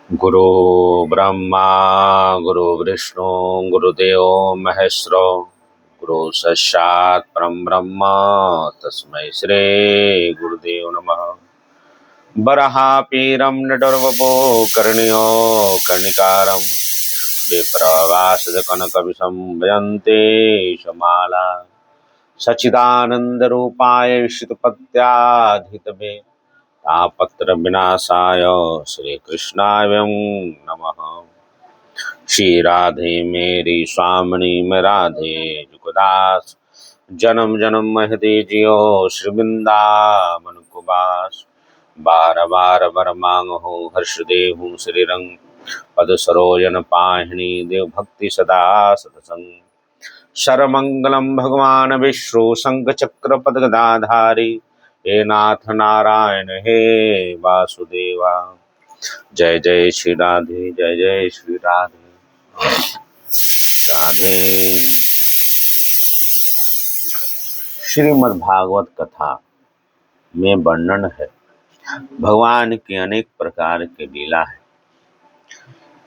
गुरु ब्रह्मा गुरु विष्णु गुरुदेव महेश्वरो गुरु साक्षात् परम ब्रह्म तस्मै श्री गुरुदेव नमः। वराहपीरं नटवरवपो कर्णयो कर्णिकारं विप्रवासकनकविशं भजन्ते शमाला सच्चिदानन्दरूपाय विश्वपत्याधितवे तापत्र विनाशाय श्री कृष्णाय नमः। श्री राधे मेरी स्वामिनी में राधे जुगदास जन्म जन्म महदे जियो श्री वृंदावन को बास। बार बार बर मांग हो हर्षदेव श्री रंग पद सरोजन पाहिनी देव भक्ति सदा सतसंग। सर्वमंगलम भगवान विष्णु शंख चक्र पद गदाधारी हे नाथ नारायण हे वासुदेवा। जय जय श्री राधे जय जय श्री राधे राधे। श्रीमद् भागवत कथा में वर्णन है भगवान के अनेक प्रकार के लीला है।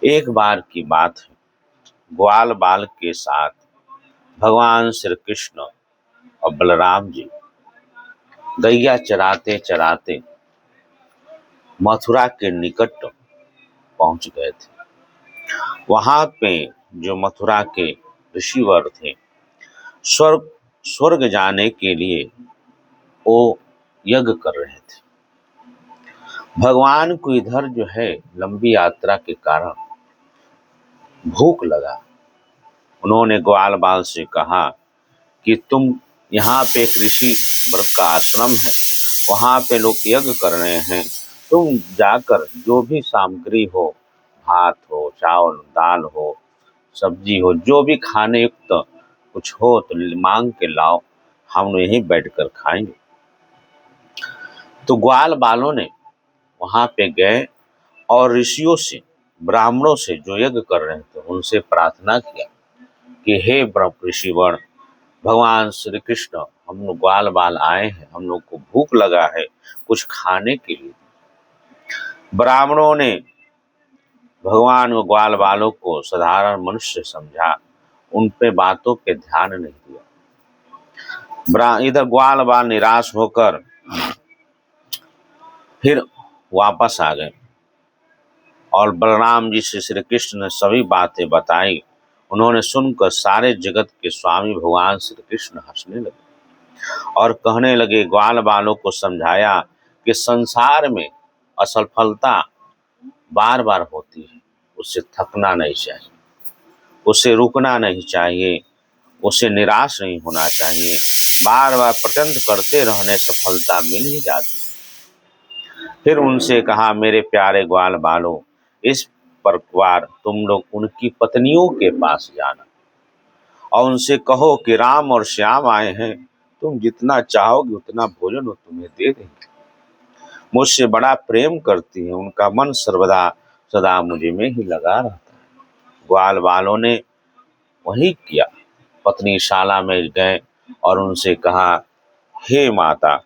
एक बार की बात है, ग्वाल बाल के साथ भगवान श्री कृष्ण और बलराम जी गैया चराते चराते मथुरा के निकट पहुंच गए थे। वहां पे जो मथुरा के ऋषिवर थे, स्वर्ग जाने के लिए वो यज्ञ कर रहे थे। भगवान को इधर जो है लंबी यात्रा के कारण भूख लगा। उन्होंने ग्वाल बाल से कहा कि तुम यहाँ पे एक ऋषि वर्ग का आश्रम है, वहाँ पे लोग यज्ञ कर रहे हैं, तुम जाकर जो भी सामग्री हो, भात हो, चावल दाल हो, सब्जी हो, जो भी खाने युक्त कुछ हो तो मांग के लाओ, हम यहीं बैठकर खाएंगे। तो ग्वाल बालों ने वहाँ पे गए और ऋषियों से, ब्राह्मणों से जो यज्ञ कर रहे थे उनसे प्रार्थना किया कि हे ब्रह्म ऋषिवर्ण, भगवान श्री कृष्ण, हम लोग ग्वाल बाल आए हैं, हम लोग को भूख लगा है, कुछ खाने के लिए। ब्राह्मणों ने भगवान व ग्वाल बालों को साधारण मनुष्य समझा, उन पे बातों पे ध्यान नहीं दिया। इधर ग्वाल बाल निराश होकर फिर वापस आ गए और बलराम जी से श्री कृष्ण ने सभी बातें बताई। उन्होंने सुनकर सारे जगत के स्वामी भगवान श्री कृष्ण हंसने लगे और कहने लगे, ग्वाल बालों को समझाया कि संसार में असफलता बार बार होती है, उससे थकना नहीं चाहिए, उससे रुकना नहीं चाहिए, उससे निराश नहीं होना चाहिए, बार बार प्रयत्न करते रहने सफलता मिल ही जाती है। फिर उनसे कहा, मेरे प्यारे ग्वाल बालों, इस प्रकार तुम लोग उनकी पत्नियों के पास जाना और उनसे कहो कि राम और श्याम आए हैं, तुम जितना चाहोगे उतना भोजन वो तुम्हें दे देंगे। मुझसे बड़ा प्रेम करती है, उनका मन सर्वदा सदा मुझे में ही लगा रहता है। ग्वाल बालों ने वही किया। पत्नी शाला में गए और उनसे कहा, हे माता,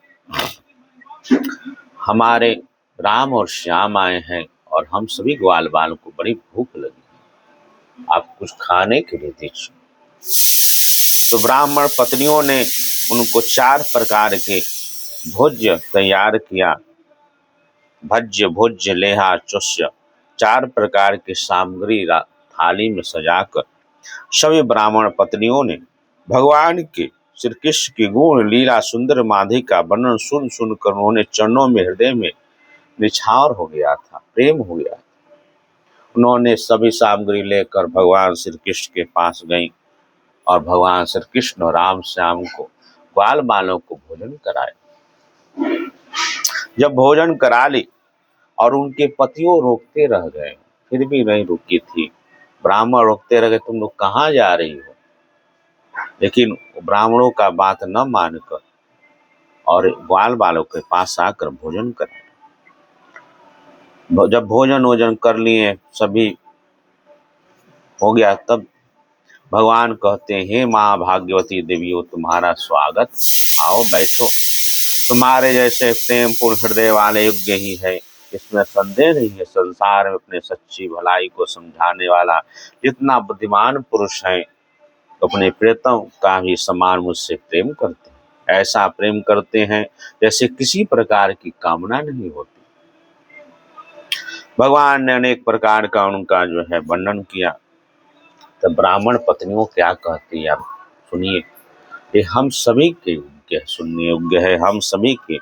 हमारे राम और श्याम आए हैं और हम सभी ग्वाल बाल को बड़ी भूख लगी, आप कुछ खाने के लिए दीजिए। तो ब्राह्मण पत्नियों ने उनको 4 प्रकार के भोज्य तैयार किया। भज्य भोज्य लेहा चुष्य, 4 प्रकार की सामग्री थाली में सजाकर सभी ब्राह्मण पत्नियों ने भगवान के श्री कृष्ण की गुण लीला सुंदर माधि का वर्णन सुन सुनकर उन्होंने चरणों में हृदय में निछावर हो गया था, प्रेम हो गया। उन्होंने सभी सामग्री लेकर भगवान श्री कृष्ण के पास गई और भगवान श्री कृष्ण और राम श्याम को, ग्वाल बालों को भोजन कराया। जब भोजन करा ली और उनके पतियों रोकते रह गए, फिर भी नहीं रुकी थी। ब्राह्मण रोकते रह गए, तुम लोग कहाँ जा रही हो? लेकिन ब्राह्मणों का बात न मानकर और ग्वाल बालों के पास आकर भोजन कराया। जब भोजन कर लिए, सभी हो गया, तब भगवान कहते हैं, हे माँ भाग्यवती देवियों, तुम्हारा स्वागत, आओ बैठो। तुम्हारे जैसे प्रेम पूर्ण हृदय वाले योग्य ही है इसमें संदेह नहीं है। संसार में अपने सच्ची भलाई को समझाने वाला जितना बुद्धिमान पुरुष है, अपने प्रियतम का भी समान मुझसे प्रेम करते हैं। ऐसा प्रेम करते हैं जैसे किसी प्रकार की कामना नहीं होती। भगवान ने अनेक प्रकार का उनका जो है वर्णन किया। तो ब्राह्मण पत्नियों क्या कहती है, आप सुनिए। ये हम सभी के योग्य सुनने योग्य है। हम सभी के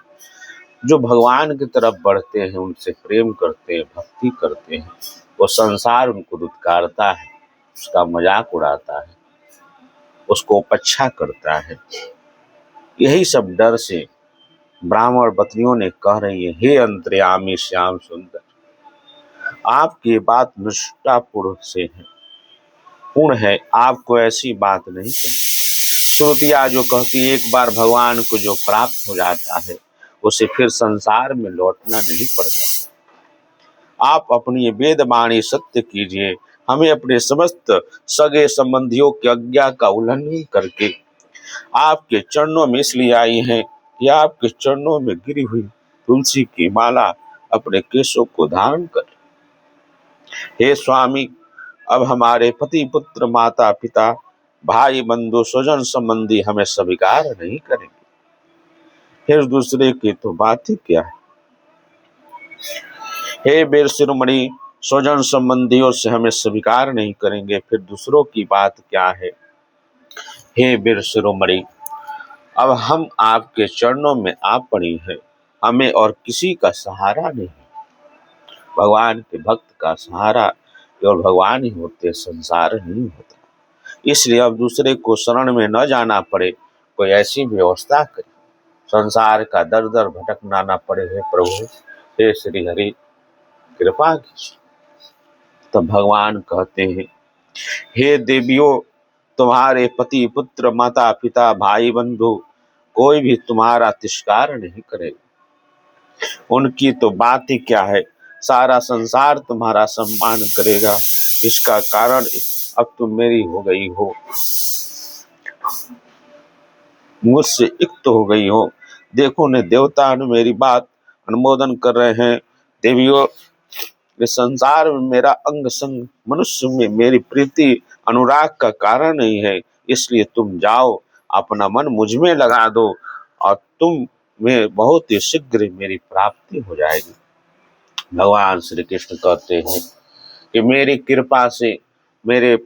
जो भगवान की तरफ बढ़ते हैं, उनसे प्रेम करते हैं, भक्ति करते हैं, वो संसार उनको दुत्कारता है, उसका मजाक उड़ाता है, उसको उपच्छा करता है। यही सब डर से ब्राह्मण पत्नियों ने कह रही है, हे अंतर्यामी श्याम सुंदर, आपकी बात निष्ठापूर्ण से है, पूर्ण है, आपको ऐसी बात नहीं कहनी। श्रुतियाँ जो कहती है, एक बार भगवान को जो प्राप्त हो जाता है उसे फिर संसार में लौटना नहीं पड़ता। आप अपनी वेद वाणी सत्य कीजिए। हमें अपने समस्त सगे संबंधियों की आज्ञा का उल्लंघन करके आपके चरणों में इसलिए आई हैं कि आपके चरणों में गिरी हुई तुलसी की माला अपने केशों को धारण कर। हे स्वामी, अब हमारे पति पुत्र माता पिता भाई बंधु स्वजन संबंधी हमें स्वीकार नहीं करेंगे, फिर दूसरे की तो बात ही क्या है। हे वीर शिरोमणि, स्वजन संबंधियों से हमें स्वीकार नहीं करेंगे, फिर दूसरों की बात क्या है। हे वीर शिरोमणि, अब हम आपके चरणों में आ पड़ी हैं, हमें और किसी का सहारा नहीं। भगवान के भक्त का सहारा केवल भगवान ही होते, संसार नहीं होता। इसलिए अब दूसरे को शरण में न जाना पड़े, कोई ऐसी व्यवस्था करे, संसार का दर दर भटकना न पड़े। हे प्रभु, हे श्री हरि, कृपा कीजिए। तब भगवान कहते हैं, हे देवियों, तुम्हारे पति पुत्र माता पिता भाई बंधु कोई भी तुम्हारा तिरस्कार नहीं करेगा। उनकी तो बात ही क्या है, सारा संसार तुम्हारा सम्मान करेगा। इसका कारण अब तुम मेरी हो गई हो, मुझसे युक्त हो गई हो। देखो ने देवता ने मेरी बात अनुमोदन कर रहे हैं। देवियों, इस संसार में मेरा अंग संग मनुष्य में मेरी प्रीति अनुराग का कारण नहीं है। इसलिए तुम जाओ, अपना मन मुझ में लगा दो और तुम में बहुत ही शीघ्र मेरी प्राप्ति हो जाएगी। भगवान श्री कृष्ण कहते हैं कि मेरी कृपा से मेरे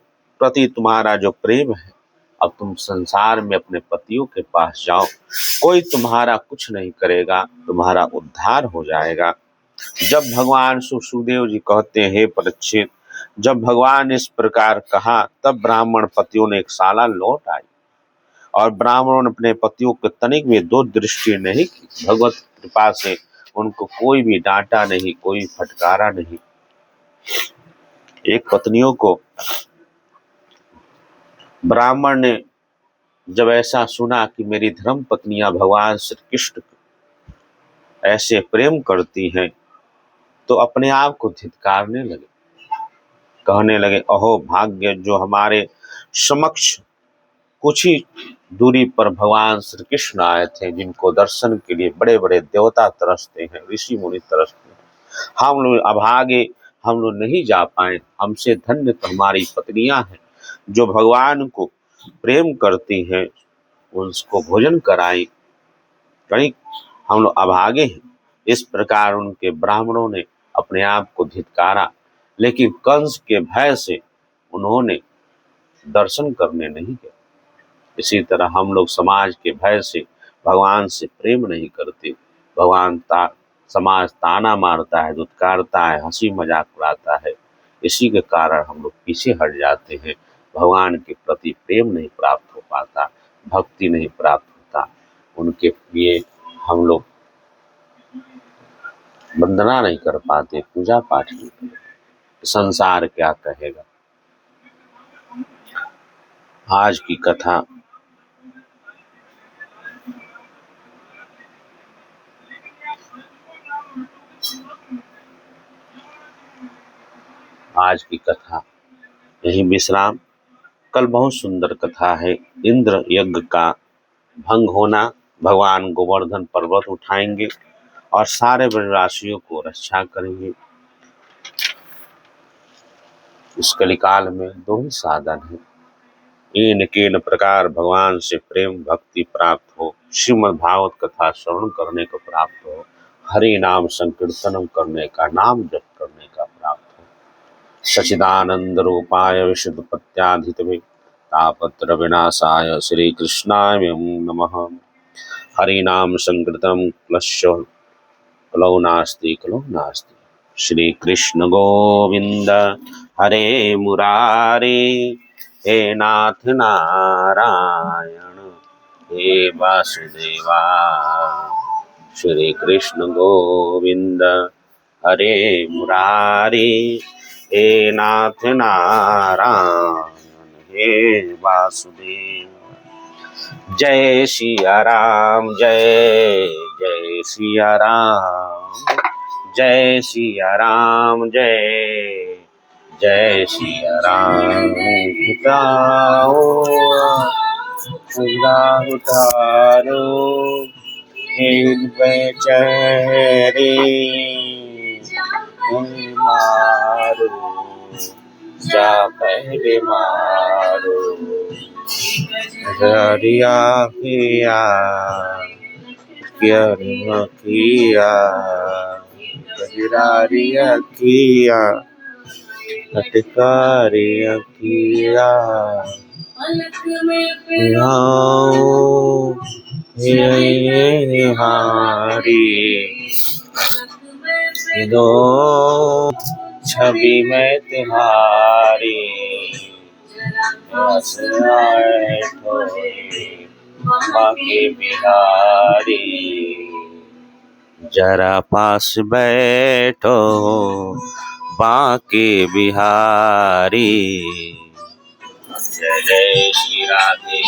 प्रति तुम्हारा जो प्रेम है, अब तुम संसार में अपने पतियों के पास जाओ, कोई तुम्हारा कुछ नहीं करेगा, तुम्हारा उद्धार हो जाएगा। जब भगवान सुखदेव जी कहते हैं, हे परीक्षित, जब भगवान ने इस प्रकार कहा, तब ब्राह्मण पतियों ने एक शाला लौट आई और ब्राह्मणों ने अपने पतियों के तनिक भी दो दृष्टि नहीं की। भगवत कृपा से उनको कोई भी डांटा नहीं, कोई फटकारा नहीं। एक पत्नियों को ब्राह्मण ने जब ऐसा सुना कि मेरी धर्म पत्नियां भगवान श्री कृष्ण ऐसे प्रेम करती हैं, तो अपने आप को धिक्कारने लगे, कहने लगे, अहो भाग्य, जो हमारे समक्ष कुछ ही दूरी पर भगवान श्री कृष्ण आए थे, जिनको दर्शन के लिए बड़े बड़े देवता तरसते हैं, ऋषि मुनि तरसते हैं। हम लोग अभागे, हम लोग नहीं जा पाए। हमसे धन्य तो हमारी पत्नियां हैं जो भगवान को प्रेम करती हैं, उसको भोजन कराई, कहीं हम लोग अभागे हैं। इस प्रकार उनके ब्राह्मणों ने अपने आप को धिक्कारा, लेकिन कंस के भय से उन्होंने दर्शन करने नहीं गए। इसी तरह हम लोग समाज के भय से भगवान से प्रेम नहीं करते। समाज ताना मारता है, दुत्कारता है, हंसी मजाक उड़ाता है। इसी के कारण हम लोग पीछे हट जाते हैं, भगवान के प्रति प्रेम नहीं प्राप्त हो पाता, भक्ति नहीं प्राप्त होता। उनके लिए हम लोग वंदना नहीं कर पाते, पूजा पाठ नहीं करते। संसार क्या कहेगा। आज की कथा यही विश्राम। कल बहुत सुंदर कथा है। इंद्र यज्ञ का भंग होना, भगवान गोवर्धन पर्वत उठाएंगे और सारे ब्रजवासियों को रक्षा करेंगे। इस कलिकाल में दो ही साधन है, इनके न प्रकार भगवान से प्रेम भक्ति प्राप्त हो, श्रीमद् भागवत कथा श्रवण करने को प्राप्त हो, हरि नाम संकीर्तन करने का, नाम जप करने का प्राप्त हो। सच्चिदानंद रूपाय विशुद्ध पत्याधितवे तापत्र विनाशाय श्री कृष्णाय नमः। हरि नाम संकीर्तन कलौ नास्ति कलौ नास्ति। श्री कृष्ण गोविंद हरे मुरारे, हे नाथ नारायण हे वासुदेवा। श्री कृष्ण गोविंद हरे मुरारे, हे नाथ नारायण हे वासुदेव। जय सिया राम, जय जय सिया राम, जय सिया राम, जय जय सिया राम। उतारो एक बेचारे मारो, जा पहले मारो। हरिया किया किया हरिया किया हटकारिया किया हारी दो छवि में तुम्हारी बाकी बिहारी। जरा पास बैठो बाकी बिहारी। जय जय श्री राधे,